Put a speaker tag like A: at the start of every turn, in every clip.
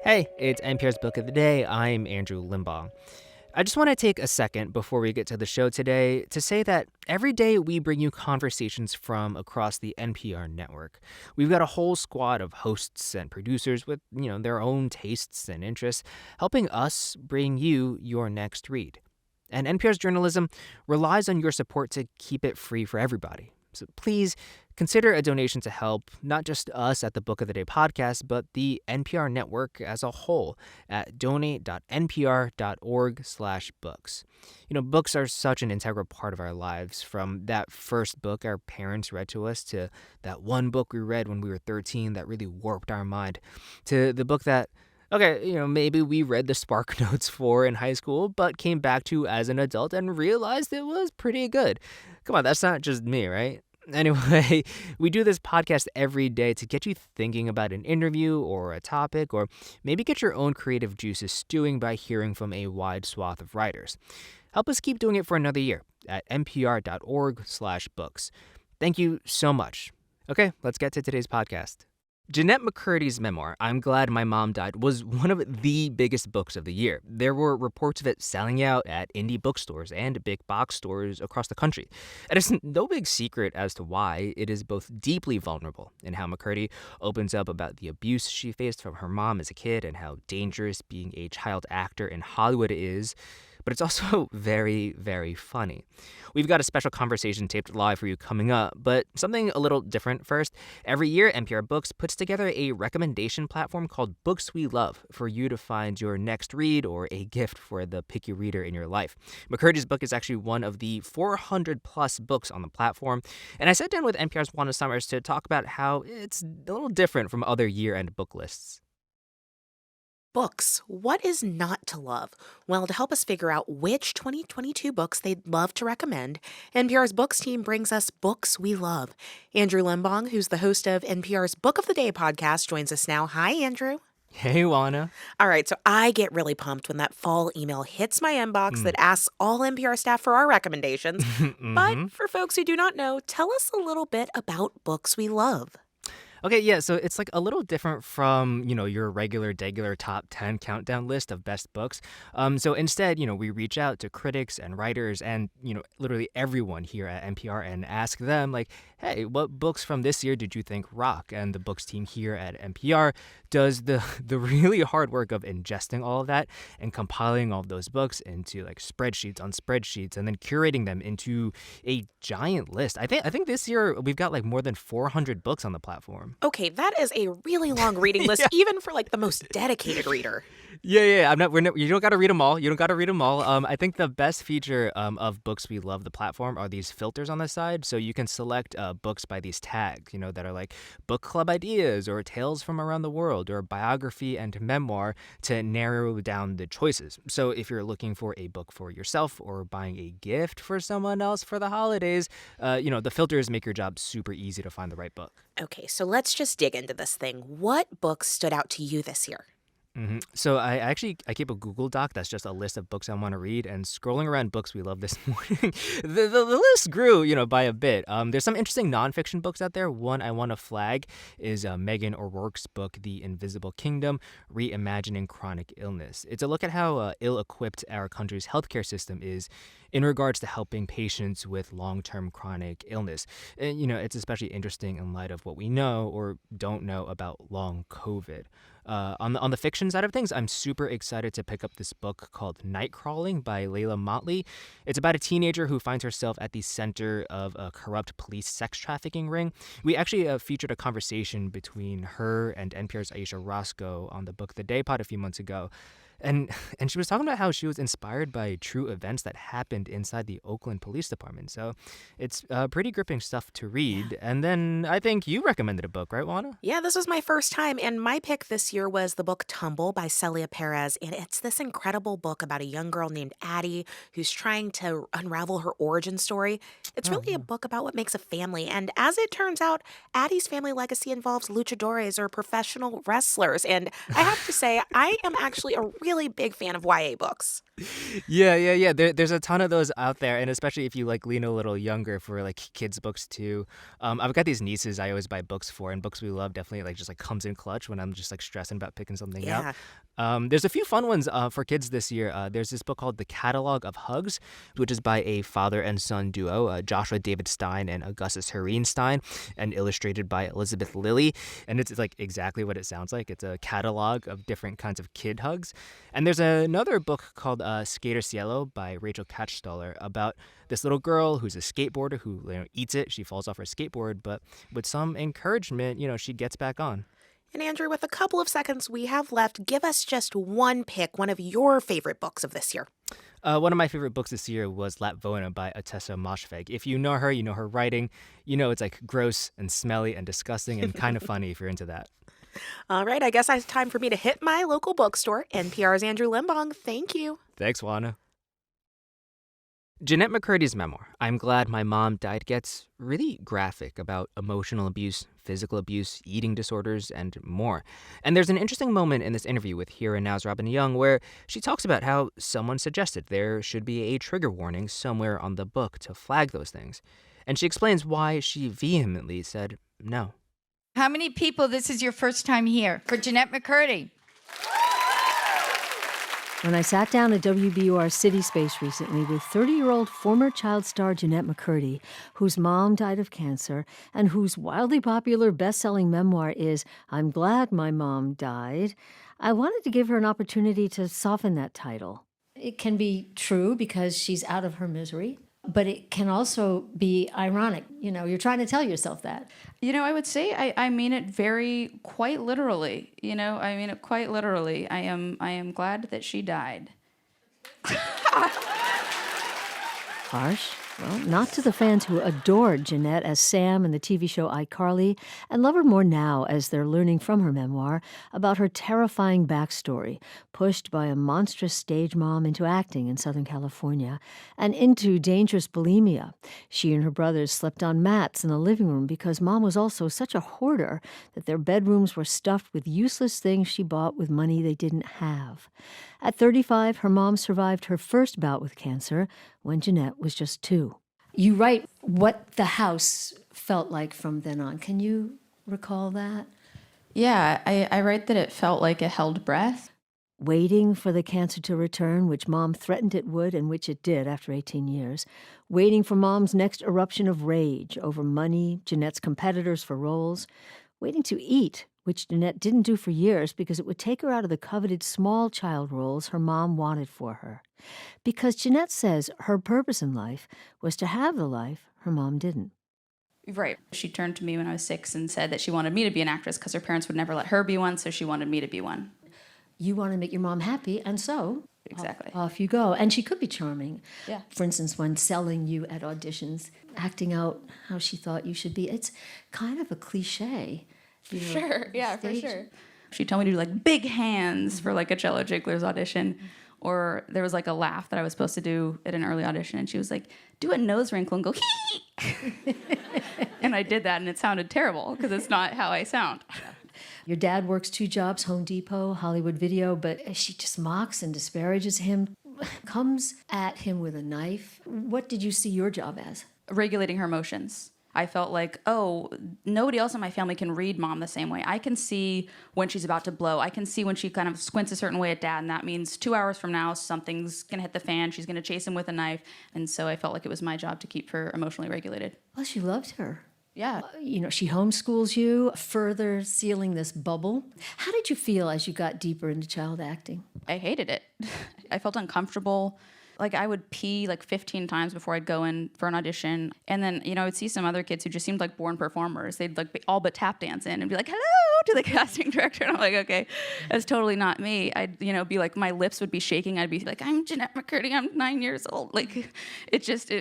A: Hey, it's NPR's Book of the Day. I'm Andrew Limbong. I just want to take a second before we get to the show today to say that every day we bring you conversations from across the NPR network. We've got a whole squad of hosts and producers with, their own tastes and interests, helping us bring you your next read. And NPR's journalism relies on your support to keep it free for everybody. So please consider a donation to help not just us at the Book of the Day podcast, but the NPR network as a whole at donate.npr.org/books. Books are such an integral part of our lives, from that first book our parents read to us to that one book we read when we were 13 that really warped our mind, to the book that maybe we read the Spark Notes for in high school, but came back to as an adult and realized it was pretty good. Come on, that's not just me, right? Anyway, we do this podcast every day to get you thinking about an interview or a topic, or maybe get your own creative juices stewing by hearing from a wide swath of writers. Help us keep doing it for another year at npr.org/books. Thank you so much. Okay, let's get to today's podcast. Jennette McCurdy's memoir, I'm Glad My Mom Died, was one of the biggest books of the year. There were reports of it selling out at indie bookstores and big box stores across the country. And it's no big secret as to why. It is both deeply vulnerable in how McCurdy opens up about the abuse she faced from her mom as a kid and how dangerous being a child actor in Hollywood is. But it's also very, very funny. We've got a special conversation taped live for you coming up, but something a little different first. Every year, NPR Books puts together a recommendation platform called Books We Love for you to find your next read or a gift for the picky reader in your life. McCurdy's book is actually one of the 400-plus books on the platform, and I sat down with NPR's Juana Summers to talk about how it's a little different from other year-end book lists.
B: Books. What is not to love? Well, to help us figure out which 2022 books they'd love to recommend, NPR's Books team brings us Books We Love. Andrew Limbong, who's the host of NPR's Book of the Day podcast, joins us now. Hi, Andrew.
A: Hey, Juana.
B: All right, so I get really pumped when that fall email hits my inbox that asks all NPR staff for our recommendations. But for folks who do not know, tell us a little bit about Books We Love.
A: Okay, yeah, so it's like a little different from, your regular top 10 countdown list of best books. So instead, we reach out to critics and writers and, literally everyone here at NPR and ask them, like, hey, what books from this year did you think rock? And the books team here at NPR does the really hard work of ingesting all of that and compiling all of those books into like spreadsheets on spreadsheets and then curating them into a giant list. I think this year we've got like more than 400 books on the platform.
B: Okay, that is a really long reading list, even for like the most dedicated reader.
A: Yeah. You don't got to read them all. I think the best feature of Books We Love, the platform, are these filters on the side. So you can select books by these tags, that are like book club ideas or tales from around the world or biography and memoir to narrow down the choices. So if you're looking for a book for yourself or buying a gift for someone else for the holidays, the filters make your job super easy to find the right book.
B: Okay, so let's just dig into this thing. What books stood out to you this year?
A: So I keep a Google Doc that's just a list of books I want to read, and scrolling around Books We Love this morning, the list grew, by a bit. There's some interesting nonfiction books out there. One I want to flag is Megan O'Rourke's book, The Invisible Kingdom, Reimagining Chronic Illness. It's a look at how ill-equipped our country's healthcare system is in regards to helping patients with long-term chronic illness. And, it's especially interesting in light of what we know or don't know about long COVID. On the fiction side of things, I'm super excited to pick up this book called Nightcrawling by Layla Motley. It's about a teenager who finds herself at the center of a corrupt police sex trafficking ring. We actually featured a conversation between her and NPR's Aisha Roscoe on the Book of the Day pod a few months ago. And she was talking about how she was inspired by true events that happened inside the Oakland Police Department. So it's pretty gripping stuff to read. And then I think you recommended a book, right, Juana?
B: Yeah, this was my first time, and my pick this year was the book Tumble by Celia Perez, and it's this incredible book about a young girl named Addie who's trying to unravel her origin story. It's really a book about what makes a family, and as it turns out, Addie's family legacy involves luchadores or professional wrestlers, and I have to say, I am actually a really really big fan of YA books.
A: Yeah. There's a ton of those out there, and especially if you like lean a little younger for like kids books too. I've got these nieces I always buy books for, and Books We Love definitely like just like comes in clutch when I'm just like stressing about picking something out.
B: Yeah.
A: There's a few fun ones for kids this year. There's this book called The Catalog of Hugs, which is by a father and son duo, Joshua David Stein and Augustus Hareen Stein, and illustrated by Elizabeth Lilly. And it's like exactly what it sounds like. It's a catalog of different kinds of kid hugs. And there's another book called Skater Cielo by Rachel Katchstaller about this little girl who's a skateboarder who eats it. She falls off her skateboard, but with some encouragement, she gets back on.
B: And Andrew, with a couple of seconds we have left, give us just one pick, one of your favorite books of this year.
A: One of my favorite books this year was Latvona by Atessa Moshfegh. If you know her, you know her writing. It's like gross and smelly and disgusting and kind of funny if you're into that.
B: All right, I guess it's time for me to hit my local bookstore. NPR's Andrew Limbong, thank you.
A: Thanks, Juana. Jennette McCurdy's memoir, I'm Glad My Mom Died, gets really graphic about emotional abuse, physical abuse, eating disorders, and more. And there's an interesting moment in this interview with Here and Now's Robin Young where she talks about how someone suggested there should be a trigger warning somewhere on the book to flag those things. And she explains why she vehemently said no.
C: How many people, this is your first time here for Jennette McCurdy?
D: When I sat down at WBUR City Space recently with 30-year-old former child star Jennette McCurdy, whose mom died of cancer and whose wildly popular best-selling memoir is I'm Glad My Mom Died, I wanted to give her an opportunity to soften that title. It can be true because she's out of her misery, but it can also be ironic. You're trying to tell yourself that.
E: I would say I mean it quite literally. I mean it quite literally. I am glad that she died.
D: Harsh? Well, not to the fans who adored Jennette as Sam in the TV show iCarly and love her more now as they're learning from her memoir about her terrifying backstory, pushed by a monstrous stage mom into acting in Southern California and into dangerous bulimia. She and her brothers slept on mats in the living room because mom was also such a hoarder that their bedrooms were stuffed with useless things she bought with money they didn't have. At 35, her mom survived her first bout with cancer when Jennette was just 2. You write what the house felt like from then on. Can you recall that?
E: Yeah, I write that it felt like a held breath.
D: Waiting for the cancer to return, which mom threatened it would and which it did after 18 years. Waiting for mom's next eruption of rage over money, Jennette's competitors for roles. Waiting to eat, which Jennette didn't do for years because it would take her out of the coveted small child roles her mom wanted for her. Because Jennette says her purpose in life was to have the life her mom didn't.
E: Right. She turned to me when I was 6 and said that she wanted me to be an actress because her parents would never let her be one, so she wanted me to be one.
D: You want to make your mom happy, and so
E: Exactly.
D: off you go. And she could be charming.
E: Yeah.
D: For instance, when selling you at auditions, acting out how she thought you should be. It's kind of a cliche.
E: Sure, yeah, for sure. She told me to do like big hands for like a Jello Jiggler's audition. Or there was like a laugh that I was supposed to do at an early audition, and she was like, do a nose wrinkle and go hee. And I did that, and it sounded terrible because it's not how I sound.
D: Your dad works 2 jobs, Home Depot, Hollywood Video, but she just mocks and disparages him, comes at him with a knife. What did you see your job as?
E: Regulating her emotions. I felt like, oh, nobody else in my family can read mom the same way. I can see when she's about to blow. I can see when she kind of squints a certain way at dad, and that means 2 hours from now, something's going to hit the fan. She's going to chase him with a knife. And so I felt like it was my job to keep her emotionally regulated.
D: Plus, you loved her.
E: Yeah.
D: She homeschools you, further sealing this bubble. How did you feel as you got deeper into child acting?
E: I hated it. I felt uncomfortable. Like I would pee like 15 times before I'd go in for an audition. And then, I would see some other kids who just seemed like born performers. They'd like all but tap dance in and be like, hello to the casting director. And I'm like, okay, that's totally not me. I'd, be like, my lips would be shaking. I'd be like, I'm Jennette McCurdy. I'm 9 years old. Like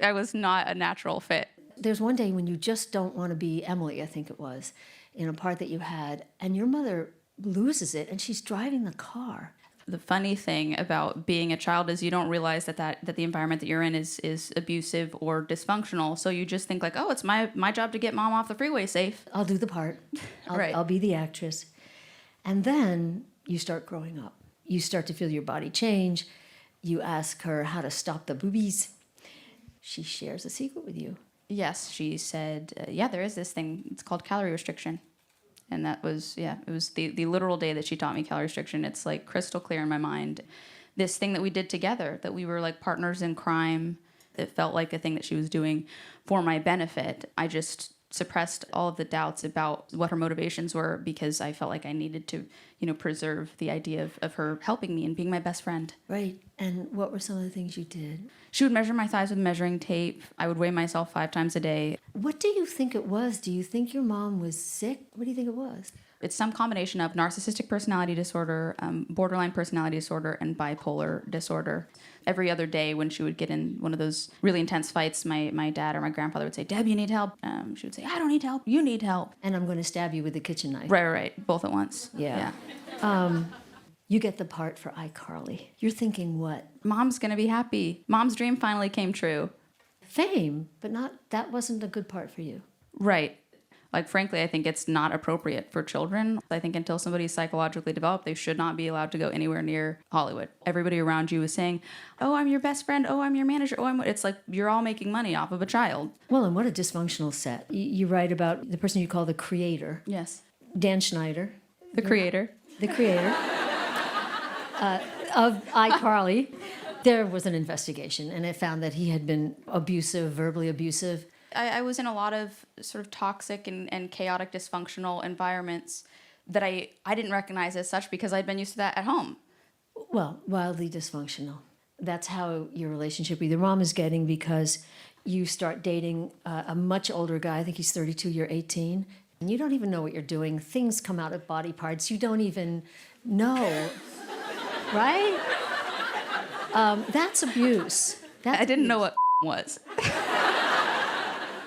E: I was not a natural fit.
D: There's one day when you just don't want to be Emily, I think it was, in a part that you had, and your mother loses it, and she's driving the car.
E: The funny thing about being a child is you don't realize that the environment that you're in is abusive or dysfunctional. So you just think like, oh, it's my job to get mom off the freeway safe.
D: I'll do the part.
E: Right.
D: I'll be the actress. And then you start growing up. You start to feel your body change. You ask her how to stop the boobies. She shares a secret with you.
E: Yes, she said, there is this thing. It's called calorie restriction. And that was, it was the literal day that she taught me calorie restriction. It's like crystal clear in my mind. This thing that we did together, that we were like partners in crime. It felt like a thing that she was doing for my benefit. I just suppressed all of the doubts about what her motivations were because I felt like I needed to, preserve the idea of her helping me and being my best friend.
D: Right. And what were some of the things you did?
E: She would measure my thighs with measuring tape. I would weigh myself 5 times a day.
D: What do you think it was? Do you think your mom was sick? What do you think it was?
E: It's some combination of narcissistic personality disorder, borderline personality disorder, and bipolar disorder. Every other day when she would get in one of those really intense fights, my dad or my grandfather would say, Deb, you need help. She would say, I don't need help. You need help.
D: And I'm going to stab you with a kitchen knife.
E: Right. Both at once.
D: Yeah. You get the part for iCarly. You're thinking what?
E: Mom's going to be happy. Mom's dream finally came true.
D: Fame, but that wasn't a good part for you.
E: Right. Like, frankly, I think it's not appropriate for children. I think until somebody's psychologically developed, they should not be allowed to go anywhere near Hollywood. Everybody around you is saying, oh, I'm your best friend. Oh, I'm your manager. Oh, it's like you're all making money off of a child.
D: Well, and what a dysfunctional set. You write about the person you call the creator.
E: Yes.
D: Dan Schneider.
E: The creator.
D: The creator of iCarly. There was an investigation, and it found that he had been abusive, verbally abusive.
E: I was in a lot of sort of toxic and chaotic, dysfunctional environments that I didn't recognize as such because I'd been used to that at home.
D: Well, wildly dysfunctional. That's how your relationship with your mom is getting because you start dating a much older guy. I think he's 32, you're 18. And you don't even know what you're doing. Things come out of body parts you don't even know. Right? That's abuse.
E: I didn't know what was.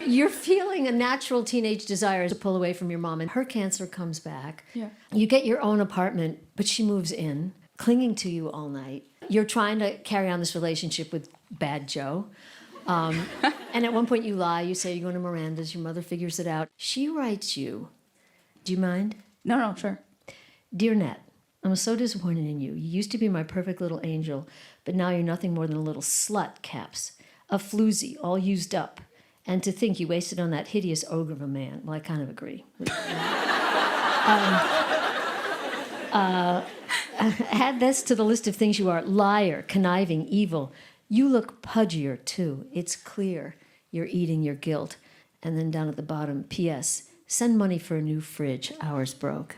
D: You're feeling a natural teenage desire to pull away from your mom, and her cancer comes back.
E: Yeah.
D: You get your own apartment, but she moves in, clinging to you all night. You're trying to carry on this relationship with Bad Joe. And at one point you lie. You say you're going to Miranda's. Your mother figures it out. She writes you. Do you mind?
E: No, sure.
D: Dear Nat, I'm so disappointed in you. You used to be my perfect little angel, but now you're nothing more than a little slut, Caps. A floozy, all used up. And to think you wasted on that hideous ogre of a man. Well, I kind of agree. Add this to the list of things you are. Liar, conniving, evil. You look pudgier, too. It's clear you're eating your guilt. And then down at the bottom, P.S. Send money for a new fridge. Ours broke.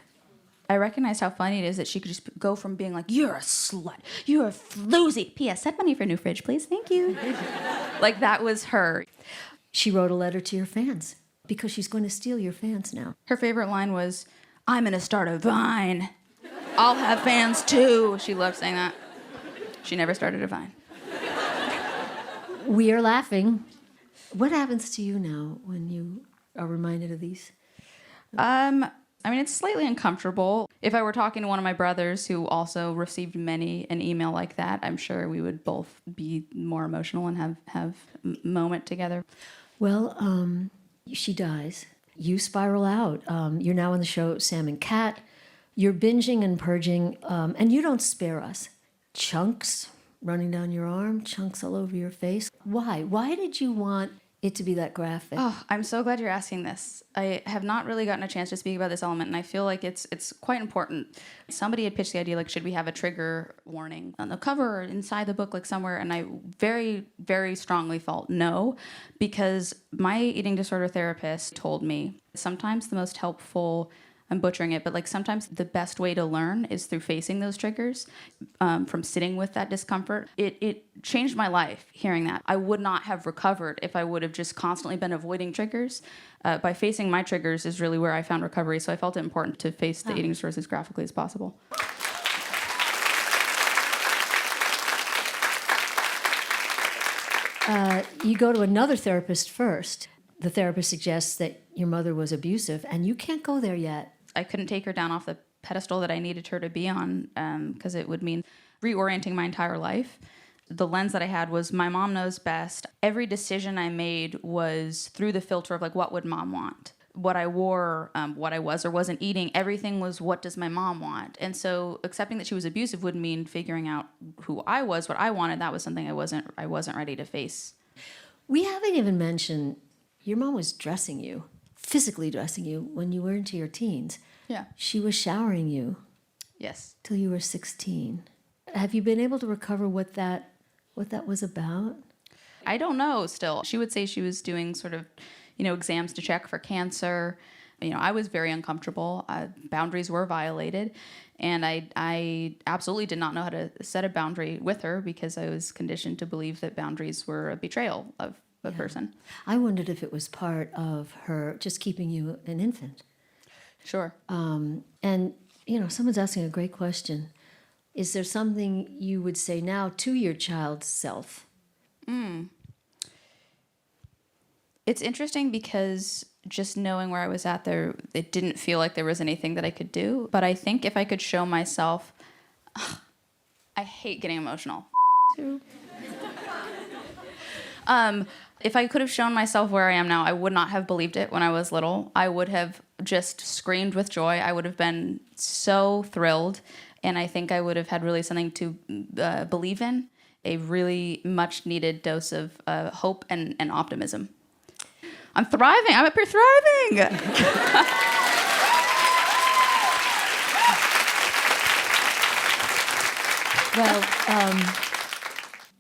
E: I recognized how funny it is that she could just go from being like, you're a slut, you're a floozy. P.S. Send money for a new fridge, please. Thank you. Like, that was her.
D: She wrote a letter to your fans because she's going to steal your fans now.
E: Her favorite line was, I'm going to start a Vine. I'll have fans too. She loved saying that. She never started a Vine.
D: We are laughing. What happens to you now when you are reminded of these?
E: It's slightly uncomfortable. If I were talking to one of my brothers who also received many an email like that, I'm sure we would both be more emotional and have a moment together.
D: Well, she dies. You spiral out. You're now on the show Sam and Cat. You're binging and purging, and you don't spare us. Chunks running down your arm, chunks all over your face. Why? Why did you want it to be that graphic?
E: Oh, I'm so glad you're asking this. I have not really gotten a chance to speak about this element, and I feel like it's quite important. Somebody had pitched the idea, like, should we have a trigger warning on the cover or inside the book, like somewhere? And I very, very strongly felt no, because my eating disorder therapist told me sometimes the most helpful, I'm butchering it, but like sometimes the best way to learn is through facing those triggers, from sitting with that discomfort. It changed my life hearing that. I would not have recovered if I would have just constantly been avoiding triggers. By facing my triggers is really where I found recovery, so I felt it important to face the eating disorders as graphically as possible.
D: You go to another therapist first. The therapist suggests that your mother was abusive, and you can't go there yet.
E: I couldn't take her down off the pedestal that I needed her to be on, because it would mean reorienting my entire life. The lens that I had was my mom knows best. Every decision I made was through the filter of, like, what would mom want? what I wore, what I was or wasn't eating. Everything was, what does my mom want? And so accepting that she was abusive would mean figuring out who I was, what I wanted. That was something I wasn't ready to face.
D: We haven't even mentioned your mom was dressing you, physically dressing you when you were into your teens.
E: Yeah.
D: She was showering you
E: Yes.
D: till you were 16. Have you been able to recover what that was about?
E: I don't know still. She would say she was doing sort of, exams to check for cancer. I was very uncomfortable. Boundaries were violated. And I absolutely did not know how to set a boundary with her because I was conditioned to believe that boundaries were a betrayal of a person.
D: I wondered if it was part of her just keeping you an infant.
E: Sure.
D: And, someone's asking a great question. Is there something you would say now to your child's self?
E: It's interesting because just knowing where I was at there, it didn't feel like there was anything that I could do. But I think if I could show myself, I hate getting emotional. If I could have shown myself where I am now, I would not have believed it when I was little. I would have just screamed with joy. I would have been so thrilled. And I think I would have had really something to believe in, a really much needed dose of hope and optimism. I'm thriving. I'm up here thriving.
D: Well,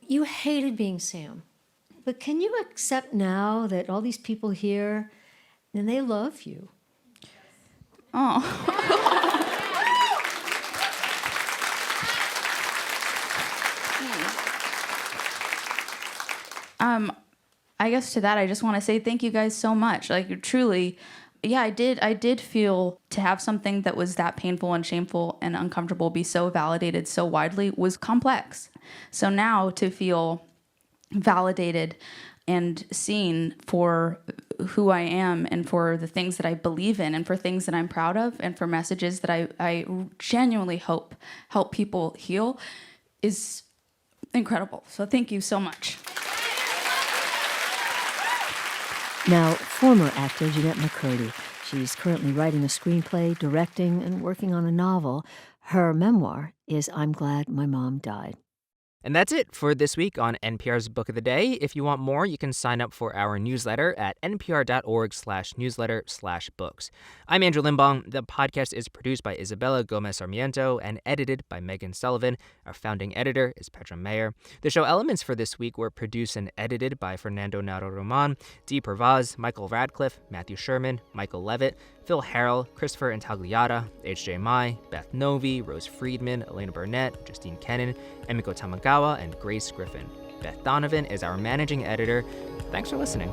D: you hated being Sam. But can you accept now that all these people here, and they love you?
E: Oh. I guess to that, I just want to say thank you guys so much. Like, truly, yeah, I did feel to have something that was that painful and shameful and uncomfortable be so validated so widely was complex. So now to feel validated and seen for who I am and for the things that I believe in and for things that I'm proud of and for messages that I genuinely hope help people heal is incredible. So thank you so much.
D: Now, former actor Jennette McCurdy. She's currently writing a screenplay, directing, and working on a novel. Her memoir is I'm Glad My Mom Died.
A: And that's it for this week on NPR's Book of the Day. If you want more, you can sign up for our newsletter at npr.org/newsletter/books. I'm Andrew Limbong. The podcast is produced by Isabella Gomez Sarmiento and edited by Megan Sullivan. Our founding editor is Petra Mayer. The show elements for this week were produced and edited by Fernando Naro Roman, Dee Pervaz, Michael Radcliffe, Matthew Sherman, Michael Levitt, Phil Harrell, Christopher Intagliata, H.J. Mai, Beth Novi, Rose Friedman, Elena Burnett, Justine Kennan, Emiko Tamagawa, and Grace Griffin. Beth Donovan is our managing editor. Thanks for listening.